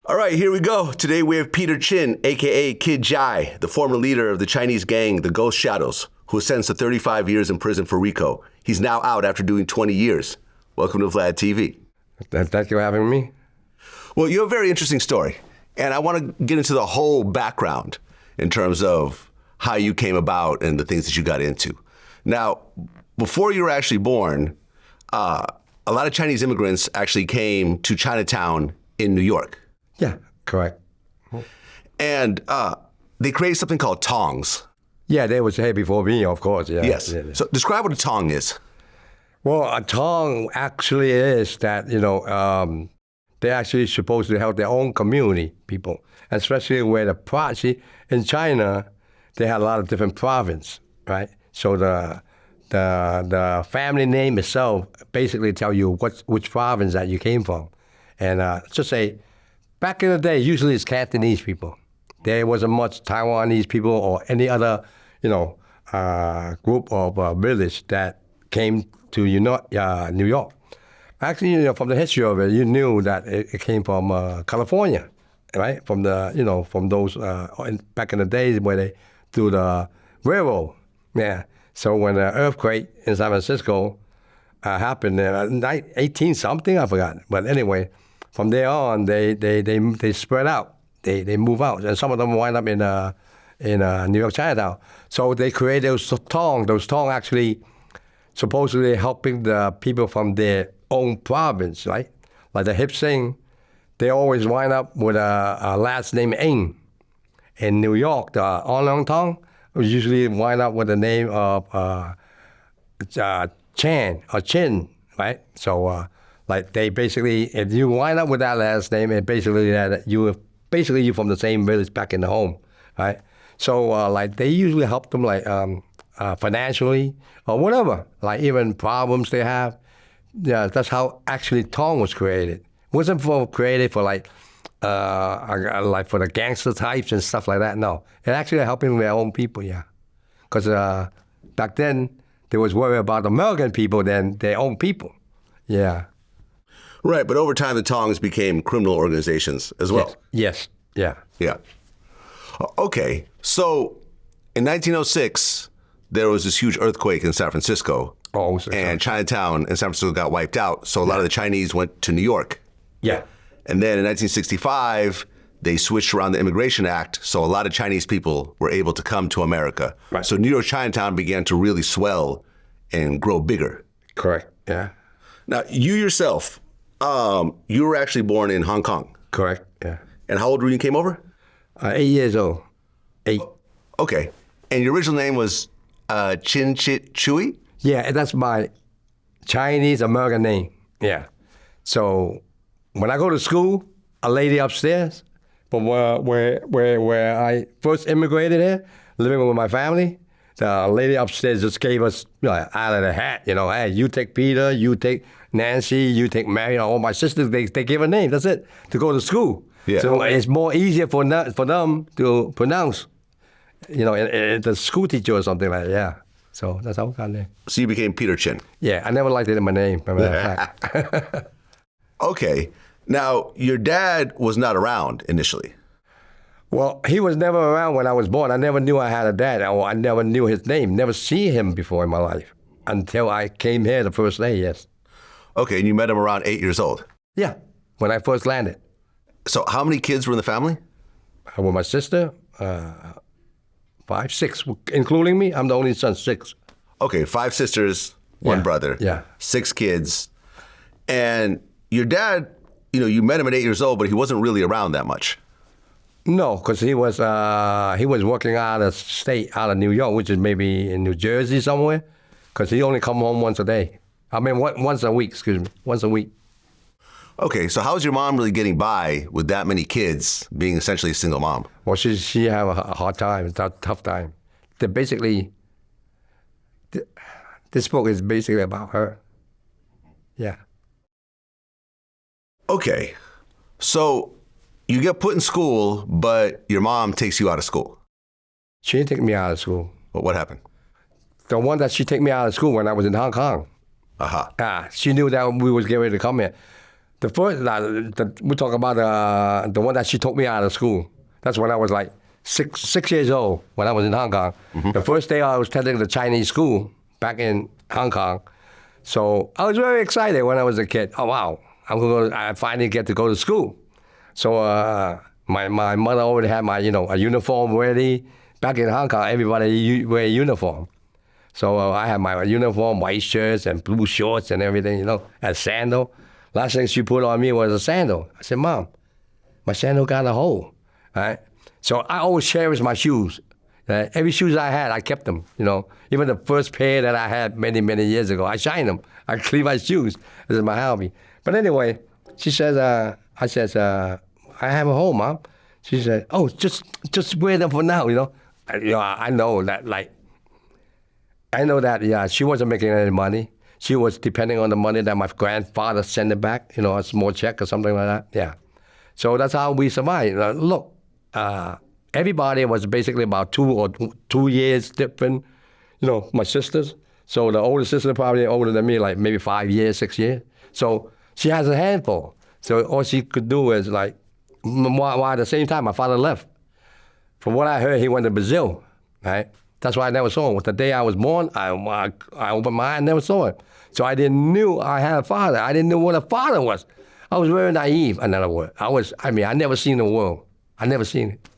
All right, here we go. Today we have Peter Chin, a.k.a. Kid Jai, the former leader of the Chinese gang, the Ghost Shadows, who was sentenced to 35 years in prison for RICO. He's now out after doing 20 years. Welcome to Vlad TV. Thank you for having me. Well, you have a very interesting story, and I want to get into the whole background in terms of how you came about and the things that you got into. Now, before you were actually born, a lot of Chinese immigrants actually came to Chinatown in New York. Yeah, correct. And they created something called tongs. Yeah, they was here before me, of course. Yeah. Yes. Yeah. So describe what a tong is. Well, a tong actually is that, they're actually supposed to help their own community, people, especially where see, in China, they had a lot of different provinces, right? So the family name itself basically tell you which province that you came from. And just say, back in the day, usually it's Cantonese people. There wasn't much Taiwanese people or any other, group of village that came to New York. Actually, from the history of it, you knew that it came from California, right? From from those back in the days where they do the railroad. Yeah. So when the earthquake in San Francisco happened in 18 something, I forgot. But anyway, from there on, they spread out. They move out, and some of them wind up in New York Chinatown. So they created those tongs. Those tongs actually supposedly helping the people from their own province, right? Like the Hip Sing, they always wind up with a last name Ng. In New York, the On Tong usually wind up with the name of Chan or Chin, right? So like they basically, if you wind up with that last name, it basically that you're from the same village back in the home, right? So like they usually help them like financially or whatever, like even problems they have. Yeah, that's how actually Tong was created. It wasn't created for like for the gangster types and stuff like that. No, it actually helping their own people. Yeah, because back then they was worried about American people than their own people. Yeah. Right, but over time the tongs became criminal organizations as well. Yes. Yeah. Yeah. Okay, so in 1906, there was this huge earthquake in San Francisco. Oh, and Chinatown and San Francisco got wiped out, so a lot of the Chinese went to New York. Yeah. And then in 1965, they switched around the Immigration Act, so a lot of Chinese people were able to come to America. Right. So New York Chinatown began to really swell and grow bigger. Correct, yeah. Now, you yourself, you were actually born in Hong Kong. Correct, yeah. And how old were you when you came over? 8 years old. 8. Okay. And your original name was Chin Chit Chui? Yeah, that's my Chinese American name. Yeah. So when I go to school, a lady upstairs from where I first immigrated here, living with my family, the lady upstairs just gave us out of the hat, hey, you take Peter, you take Nancy, you take Mary, all my sisters, they give a name, that's it, to go to school. Yeah. So it's more easier for them to pronounce, the school teacher or something like that, yeah. So that's how I got there. So you became Peter Chin. Yeah, I never liked it in my name, as a matter of fact. Okay. Now, your dad was not around initially. Well, he was never around when I was born. I never knew I had a dad, or I never knew his name, never see him before in my life until I came here the first day, yes. Okay, and you met him around 8 years old? Yeah, when I first landed. So how many kids were in the family? With my sister, 5, 6, including me. I'm the only son, 6. Okay, 5 sisters, 1 brother. Yeah. 6 kids. And your dad, you met him at 8 years old, but he wasn't really around that much. No, because he was working out of state, out of New York, which is maybe in New Jersey somewhere, because he only come home once a day. I mean, once a week, once a week. Okay, so how was your mom really getting by with that many kids, being essentially a single mom? Well, she had a hard time, a tough time. This book is basically about her. Yeah. Okay, so you get put in school, but your mom takes you out of school. She didn't take me out of school. But what happened? The one that she took me out of school when I was in Hong Kong. Uh-huh. She knew that we was getting ready to come here. The first, we talk about the one that she took me out of school. That's when I was like six years old, when I was in Hong Kong. Mm-hmm. The first day I was attending the Chinese school back in Hong Kong. So I was very excited when I was a kid. Oh, wow, I finally get to go to school. So my mother already had my, a uniform ready. Back in Hong Kong, everybody wear a uniform. So I had my uniform, white shirts and blue shorts and everything, and sandal. Last thing she put on me was a sandal. I said, Mom, my sandal got a hole. Right? So I always cherish my shoes. Every shoes I had, I kept them. Even the first pair that I had many, many years ago, I shined them. I clean my shoes. This is my hobby. But anyway, she says, I says, I have a hole, Mom. She said, oh, just wear them for now, I know that, yeah, she wasn't making any money. She was depending on the money that my grandfather sent it back, a small check or something like that. Yeah. So that's how we survived. Look, everybody was basically about 2 years different, my sisters. So the older sister probably older than me, like maybe 5 years, 6 years. So she has a handful. So all she could do is while at the same time, my father left. From what I heard, he went to Brazil, right? That's why I never saw him. The day I was born, I opened my eye and never saw him. So I didn't knew I had a father. I didn't know what a father was. I was very naive, another word. I never seen the world. I never seen it.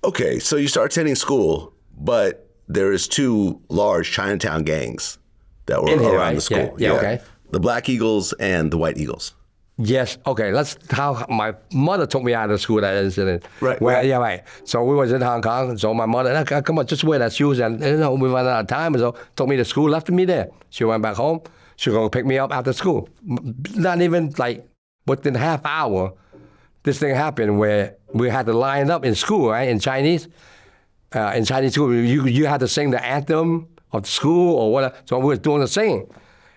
Okay, so you start attending school, but there is 2 large Chinatown gangs that were around the school. Yeah, okay. The Black Eagles and the White Eagles. Yes. Okay. That's how my mother took me out of school. That incident. Right. Yeah. Right. So we was in Hong Kong. So my mother, come on, just wear that shoes. And we ran out of time. So took me to school, left me there. She went back home. She go pick me up after school. Not even within a half hour, this thing happened where we had to line up in school, right? In Chinese school, you had to sing the anthem of the school or whatever. So we was doing the singing.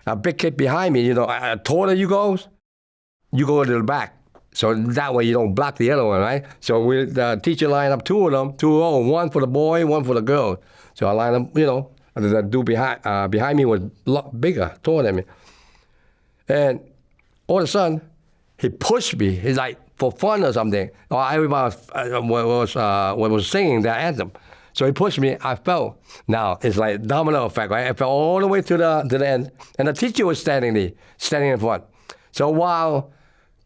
A big kid behind me, taller you goes. You go to the back. So that way you don't block the other one, right? So the teacher lined up 2 of them, 2 one for the boy, 1 for the girl. So I lined up, the dude behind me was a lot bigger, taller than me. And all of a sudden, he pushed me. He's like, for fun or something. Or everybody was singing that anthem. So he pushed me, I fell. Now, it's like domino effect, right? I fell all the way to the end. And the teacher was standing in front. So while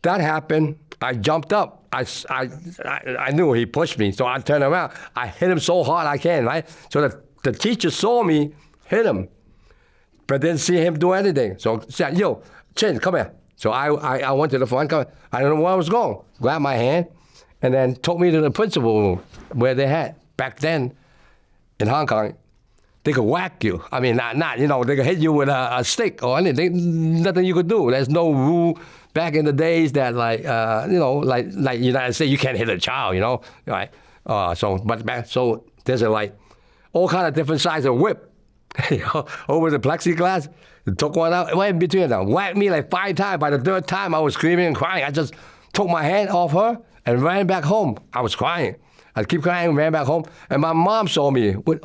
that happened, I jumped up. I knew he pushed me, so I turned around. I hit him so hard I can, right? So the teacher saw me hit him, but didn't see him do anything. So he said, yo, Chin, come here. So I went to the front. I don't know where I was going. Grabbed my hand, and then took me to the principal room where they had, back then, in Hong Kong, they could whack you. I mean, not they could hit you with a stick or anything. Nothing you could do. There's no rule back in the days that like United States, you can't hit a child, right? So there's all kind of different sizes of whip, over the plexiglass. Took one out, went in between them, whacked me 5 times. By the 3rd time, I was screaming and crying. I just took my hand off her and ran back home. I was crying. I keep crying, ran back home, and my mom saw me with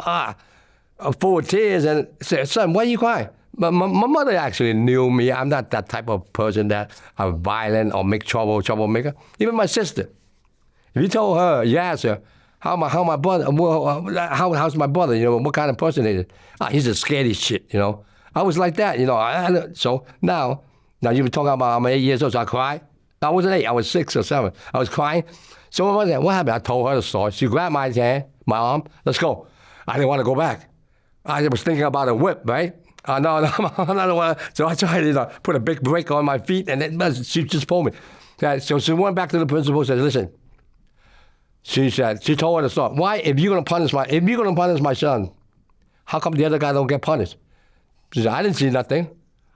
full of tears and said, son, why are you crying? My mother actually knew me. I'm not that type of person that I'm violent or make troublemaker. Even my sister. If you told her, you asked her, how my brother, how's my brother, what kind of person he is? He's a scaredy shit, I was like that, So now you were talking about I'm 8 years old, so I cried. I wasn't 8, I was 6 or 7. I was crying. So my mother said, what happened? I told her the story. She grabbed my hand, my arm, let's go. I didn't want to go back. I was thinking about a whip, right? No, I don't want to. So I tried to put a big brake on my feet, and she just pulled me. So she went back to the principal and said, listen. She told her the story. Why, if you're going to punish my son, how come the other guy don't get punished? She said, I didn't see nothing.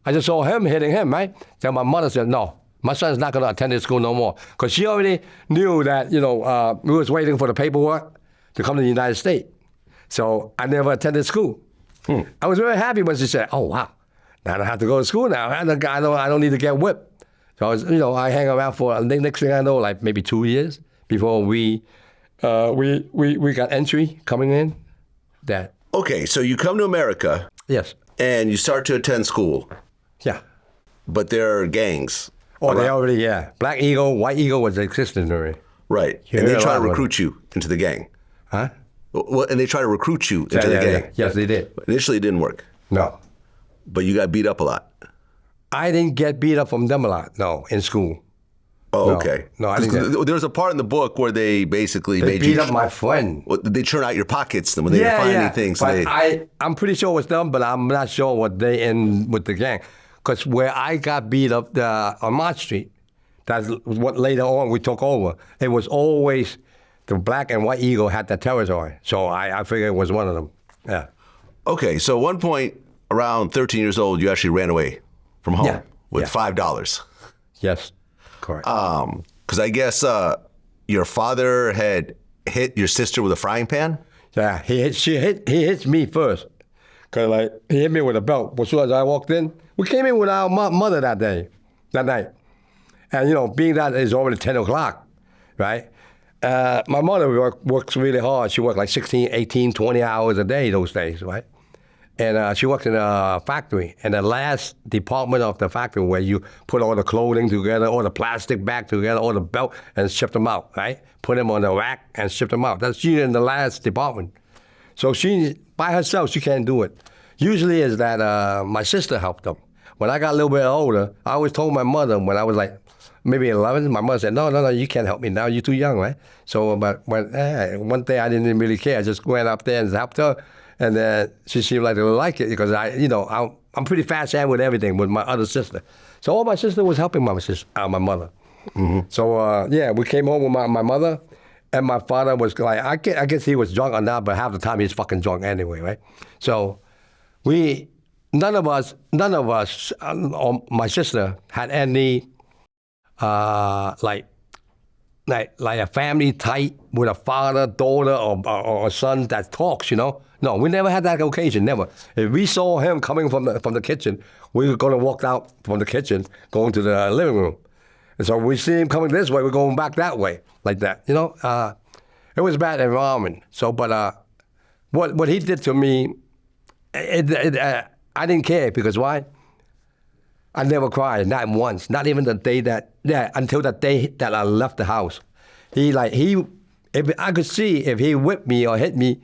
I just saw him hitting him, right? Then my mother said, no, my son's not going to attend this school no more. Because she already knew that, we was waiting for the paperwork to come to the United States. So I never attended school. I was very happy when she said, oh, wow, now I don't have to go to school now. I don't need to get whipped. So I hang around for, next thing I know, maybe 2 years before we got entry coming in. That. Okay, so you come to America. Yes. And you start to attend school. Yeah. But there are gangs Oh, they already, yeah. Black Eagle, White Eagle was existing already. Right. You And they heard a try lot to of it. recruit you into the gang. Huh? Well, and they try to recruit you into the gang. Yes, they did. Initially, it didn't work, No. but you got beat up a lot. I didn't get beat up from them a lot, no, in school. Oh, No. okay. No, I didn't get- There was a part in the book where they basically They made beat you. up my friend. They churn out your pockets when they were finding things. So But they, I'm pretty sure it was them, but I'm not sure what they in with the gang. Because where I got beat up on March Street, that's what later on we took over. It was always the Black and White Eagle had that territory. So I figured it was one of them. Yeah. okay, so at one point, around 13 years old, you actually ran away from home Yeah. with Yeah. $5. Yes. Correct. Because I guess your father had hit your sister with a frying pan. Yeah, he hits me first. Cause like he hit me with a belt. As soon as I walked in, we came in with our mother that night. And being that it's already 10 o'clock, right? My mother works really hard. She worked like 16, 18, 20 hours a day those days, right? And she worked in a factory. And the last department of the factory where you put all the clothing together, all the plastic bag together, all the belt, and ship them out, right? Put them on the rack and ship them out. That's she in the last department. So she, by herself, she can't do it. Usually is that my sister helped them. When I got a little bit older, I always told my mother when I was like maybe 11, my mother said, no, you can't help me now. You're too young, right? So but one day I didn't really care. I just went up there and helped her. And then she seemed like to like it because I'm pretty fast hand with everything with my other sister. So all my sister was helping my mother. Mm-hmm. So we came home with my mother, and my father was like, I guess he was drunk or not, but half the time he's fucking drunk anyway, right? So none of us, or my sister had any like a family tight with a father, daughter, or a son that talks, No, we never had that occasion, never. If we saw him coming from the kitchen, we were going to walk out from the kitchen, going to the living room. And so we see him coming this way, we're going back that way, like that, It was a bad environment. So, but what he did to me, I didn't care because why? I never cried, not once, not even the day until the day that I left the house. If I could see if he whipped me or hit me,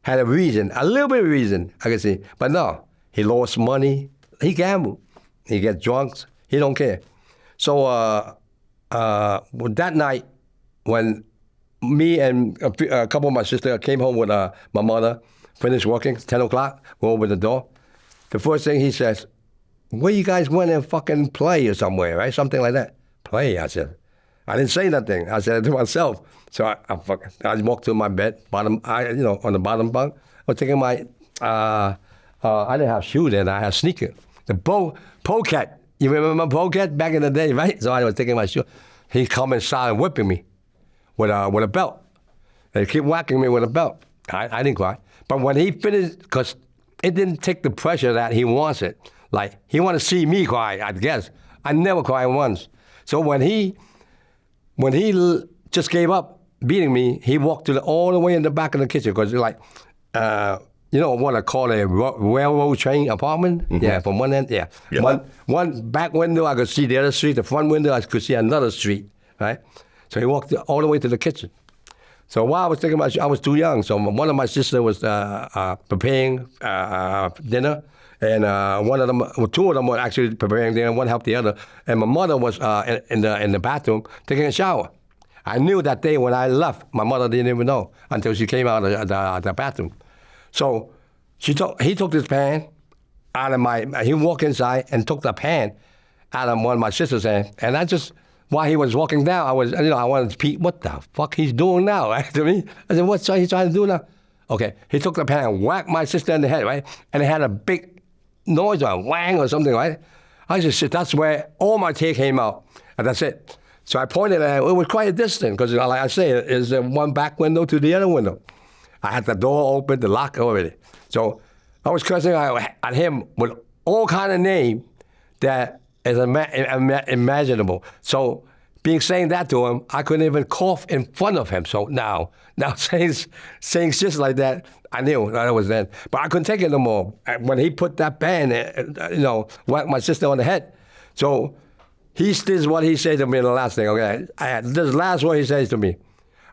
had a reason, a little bit of reason, I could see. But no, he lost money, he gambled, he gets drunk, he don't care. So that night, when me and a couple of my sisters came home with my mother, finished working, 10 o'clock, we opened the door. The first thing he says, where you guys went and fucking play or somewhere, right? Something like that. Play, I said. I didn't say nothing. I said it to myself. So I walked to my bed, on the bottom bunk. I was taking my, I didn't have shoes then, I had sneakers. The Polecat. You remember Polecat back in the day, right? So I was taking my shoe. He come inside and whipping me with a belt. They keep whacking me with a belt. I didn't cry. But when he finished, because it didn't take the pressure that he wants it. Like, he wanted to see me cry, I guess. I never cried once. So when he just gave up beating me, he walked all the way in the back of the kitchen because like, what I call a railroad train apartment? Mm-hmm. Yeah, from one end, yeah. One back window, I could see the other street. The front window, I could see another street, right? So he walked all the way to the kitchen. So while I was thinking about, I was too young. So one of my sisters was preparing dinner. And two of them were actually preparing dinner. One helped the other, and my mother was in the bathroom taking a shower. I knew that day when I left, my mother didn't even know until she came out of the bathroom. So he took this pan out of he walked inside and took the pan out of one of my sister's hand, and while he was walking down, I wanted to peek, what the fuck he's doing now, right, to me? I said, what's he trying to do now? Okay, he took the pan and whacked my sister in the head, right? And it had a big noise or a whang or something, right? I just said, that's where all my tear came out, and that's it. So I pointed at it. It was quite a distance, because like I say, there's one back window to the other window. I had the door open, the lock already. So I was cursing at him with all kind of name that is imaginable. So saying that to him, I couldn't even cough in front of him. So now saying shit like that, I knew that was then. But I couldn't take it no more. When he put that pan, whacked my sister on the head. So This is what he said to me in the last thing, okay? This last one he says to me.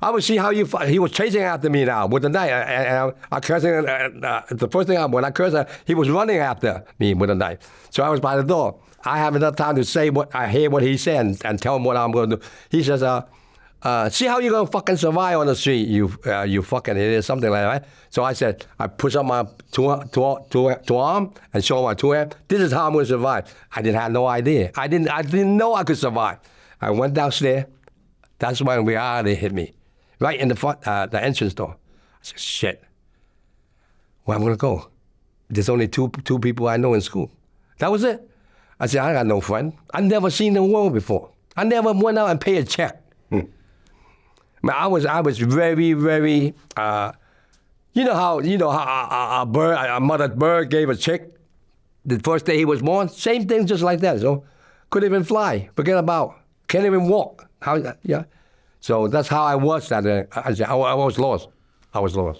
I will see how you fight. He was chasing after me now with the knife. And I cursing. The first thing when I cursed, he was running after me with a knife. So I was by the door. I have enough time to say what I hear what he said and tell him what I'm going to do. He says, see how you're going to fucking survive on the street, you fucking idiot, something like that. So I said, I push up my two arm and show my two hands. This is how I'm going to survive. I didn't have no idea. I didn't know I could survive. I went downstairs. That's when reality hit me. Right in the front, the entrance door. I said, shit, where am I going to go? There's only two people I know in school. That was it. I said, I got no friend. I never seen the world before. I never went out and paid a check. Man, I was very, very, you know how a mother bird gave a chick the first day he was born? Same thing, just like that. So couldn't even fly. Forget about. Can't even walk. Yeah. So that's how I was. I was lost. I was lost.